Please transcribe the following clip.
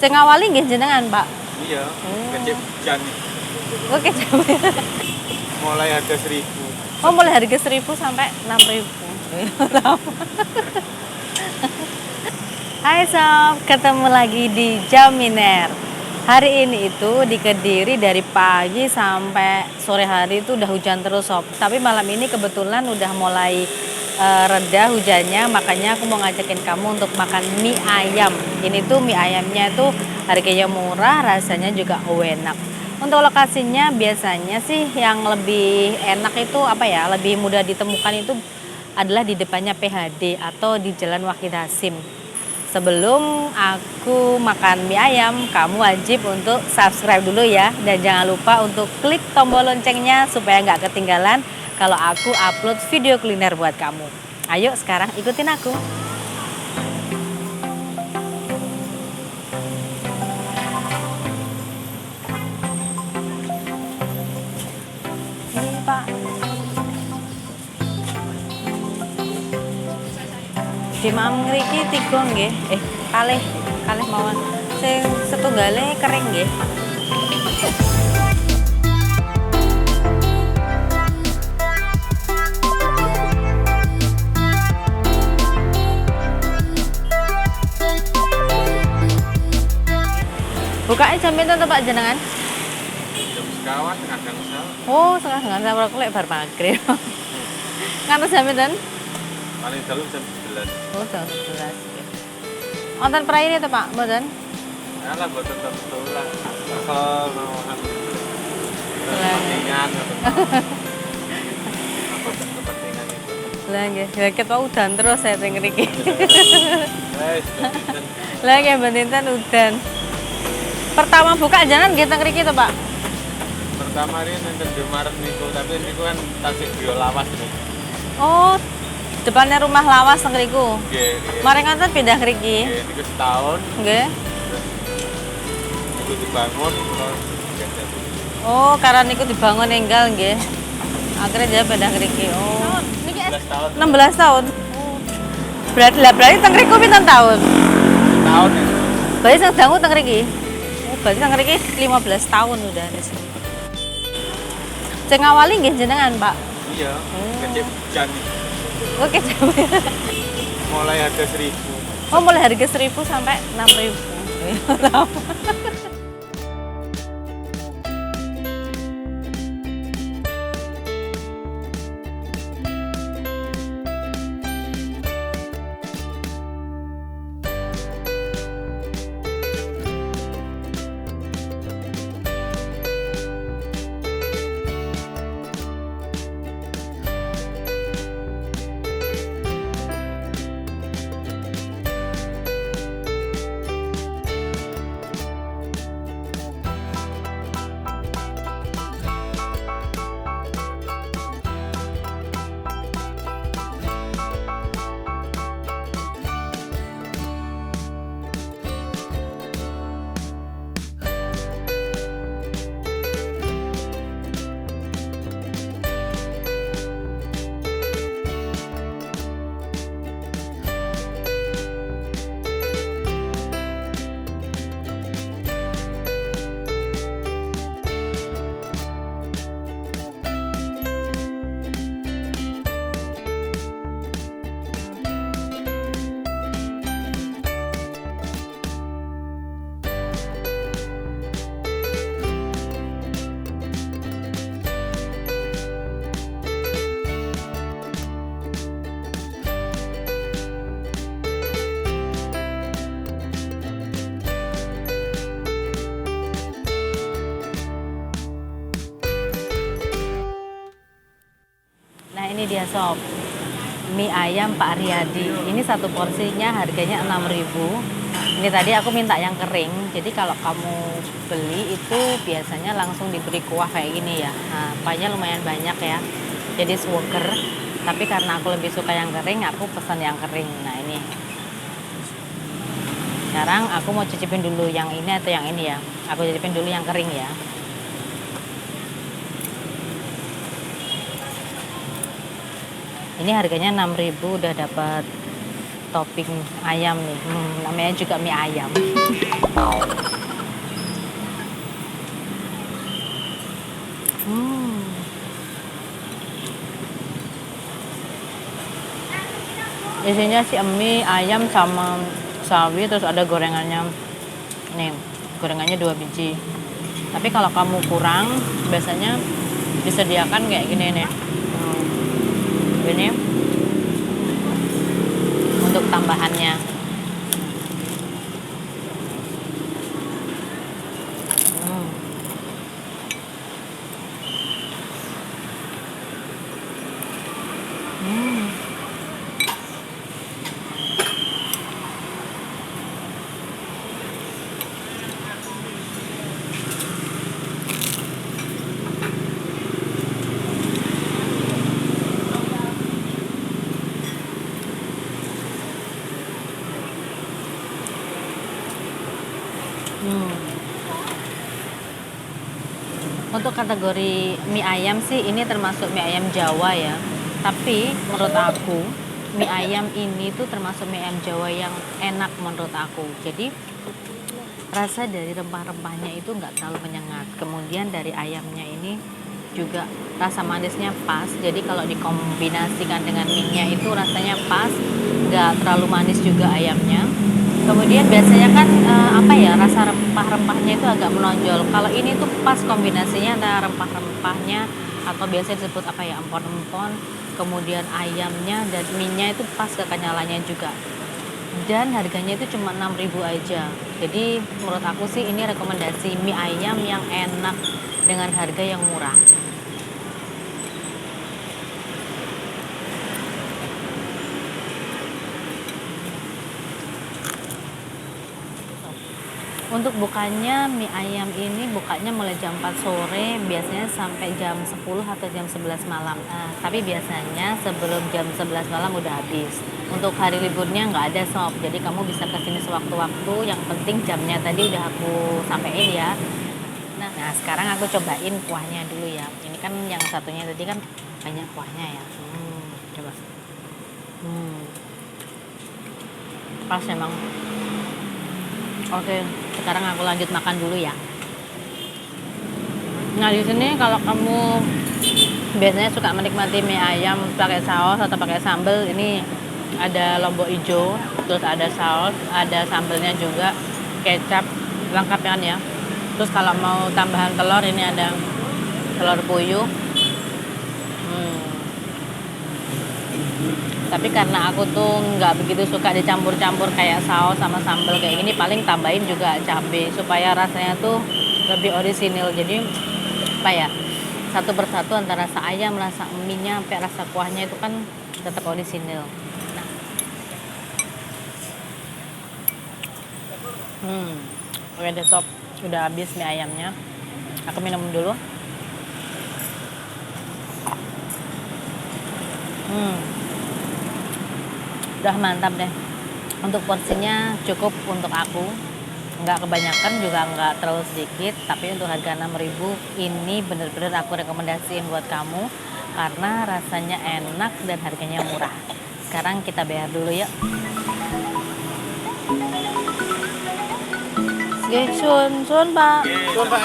Sing ngawali nggih jenengan, Pak? Iya, kecil jan. Oh, kecap. Mulai harga 1.000. Oh, mulai harga 1.000 sampai 6.000. Hai sob, ketemu lagi di Jaminer. Hari ini itu di Kediri dari pagi sampai sore hari itu udah hujan terus sob. Tapi malam ini kebetulan udah mulai reda hujannya, makanya aku mau ngajakin kamu untuk makan mie ayam. Ini tuh mie ayamnya tuh harganya murah, rasanya juga enak. Untuk lokasinya biasanya sih yang lebih enak itu apa ya, lebih mudah ditemukan itu adalah di depannya PHD atau di Jalan Wahid Hasim. Sebelum aku makan mie ayam, kamu wajib untuk subscribe dulu ya. Dan jangan lupa untuk klik tombol loncengnya supaya nggak ketinggalan kalau aku upload video kuliner buat kamu. Ayo sekarang ikutin aku. Ini Pak. Di mam ngriki tiga nggih. Kalih mawon. Sing setunggale kering nggih. Bukanya jam pinten to Pak jenengan? Jam sekawan kadang sal. Oh, setengah sampai aku lek bar magrib. Ngantos jam pinten? Paling dalu jam 11. Oh, jam 11. Wonten praine to Pak, mboten? Alah mboten tentu lah. Asal nawakan kepentingan atau kepentingan itu. Lah nggih, ya ket Pak udan terus saya teng mriki. Wes, pinten. Lah nggih mboten udan. Pertama buka jalan nggih teng mriki to Pak? Pertama ini nonton di Maret niku, tapi niku kan tasik biolawas nih. Oh, depannya rumah lawas teng mriku. Nggih, nggih. Mari ngonten pindah mriki. Nggih, niku setahun. Nggih. Niku dibangun terus ganti. Oh, karena niku dibangun enggal nggih. Akhirnya dia pindah mriki. Oh, niki 11 tahun. 16 tahun. Oh. Berarti teng mriku pinten tahun? Setahun ya. Berarti sing dangu teng mriki. Oh, berarti teng mriki 15 tahun udah di sini. Sing ngawali nggih jenengan, Pak? Iya, kecil jan. Oh, kecap. Mulai harga 1.000. Oh, mulai harga 1.000 sampai 6.000. Nah ini dia sob, mie ayam Pak Riyadi. Ini satu porsinya harganya 6.000. Ini tadi aku minta yang kering. Jadi kalau kamu beli itu biasanya langsung diberi kuah kayak gini ya. Nah, kuahnya lumayan banyak ya. Jadi seger. Tapi karena aku lebih suka yang kering, aku pesan yang kering. Nah ini. Sekarang aku mau cicipin dulu yang ini atau yang ini ya. Aku cicipin dulu yang kering ya. Ini harganya 6.000 udah dapat topping ayam nih. Namanya juga mie ayam. Isinya si mie, ayam sama sawi, terus ada gorengannya. Nih, gorengannya 2 biji. Tapi kalau kamu kurang, biasanya disediakan kayak gini nih. Ini untuk tambahannya. Hmm. Hmm. Hmm. Untuk kategori mie ayam sih ini termasuk mie ayam Jawa ya. Tapi menurut aku mie ayam ini tuh termasuk mie ayam Jawa yang enak menurut aku. Jadi rasa dari rempah-rempahnya itu nggak terlalu menyengat. Kemudian dari ayamnya ini juga rasa manisnya pas. Jadi kalau dikombinasikan dengan mie-nya itu rasanya pas, nggak terlalu manis juga ayamnya. Kemudian biasanya kan rasa rempah-rempahnya itu agak menonjol. Kalau ini tuh pas kombinasinya antara rempah-rempahnya atau biasa disebut empon-empon, kemudian ayamnya dan mie-nya itu pas kekenyalannya juga. Dan harganya itu cuma 6.000 aja. Jadi menurut aku sih ini rekomendasi mie ayam yang enak dengan harga yang murah. Untuk bukanya mie ayam ini bukanya mulai jam 4 sore, biasanya sampai jam 10 atau jam 11 malam. Tapi biasanya sebelum jam 11 malam udah habis. Untuk hari liburnya nggak ada shop, jadi kamu bisa kesini sewaktu-waktu. Yang penting jamnya tadi udah aku sampein ya. Nah sekarang aku cobain kuahnya dulu ya. Ini kan yang satunya tadi kan banyak kuahnya ya. Coba. Pas emang. Oke, sekarang aku lanjut makan dulu ya. Nah di sini kalau kamu biasanya suka menikmati mie ayam pakai saus atau pakai sambal, ini ada lombok hijau, terus ada saus, ada sambelnya juga, kecap, lengkap kan ya. Terus kalau mau tambahan telur, ini ada telur puyuh. Tapi karena aku tuh nggak begitu suka dicampur-campur kayak saus sama sambal kayak gini, paling tambahin juga cabai supaya rasanya tuh lebih orisinil. Jadi satu persatu antara rasa ayam, rasa mie-nya, sampai rasa kuahnya itu kan tetap orisinil. Oke deh sob, udah habis mie ayamnya. Aku minum dulu. Udah mantap deh. Untuk porsinya cukup untuk aku, nggak kebanyakan juga nggak terlalu sedikit. Tapi untuk harga 6.000 ini bener-bener aku rekomendasiin buat kamu karena rasanya enak dan harganya murah. Sekarang kita bayar dulu yuk. Sun Pak. Sun Pak.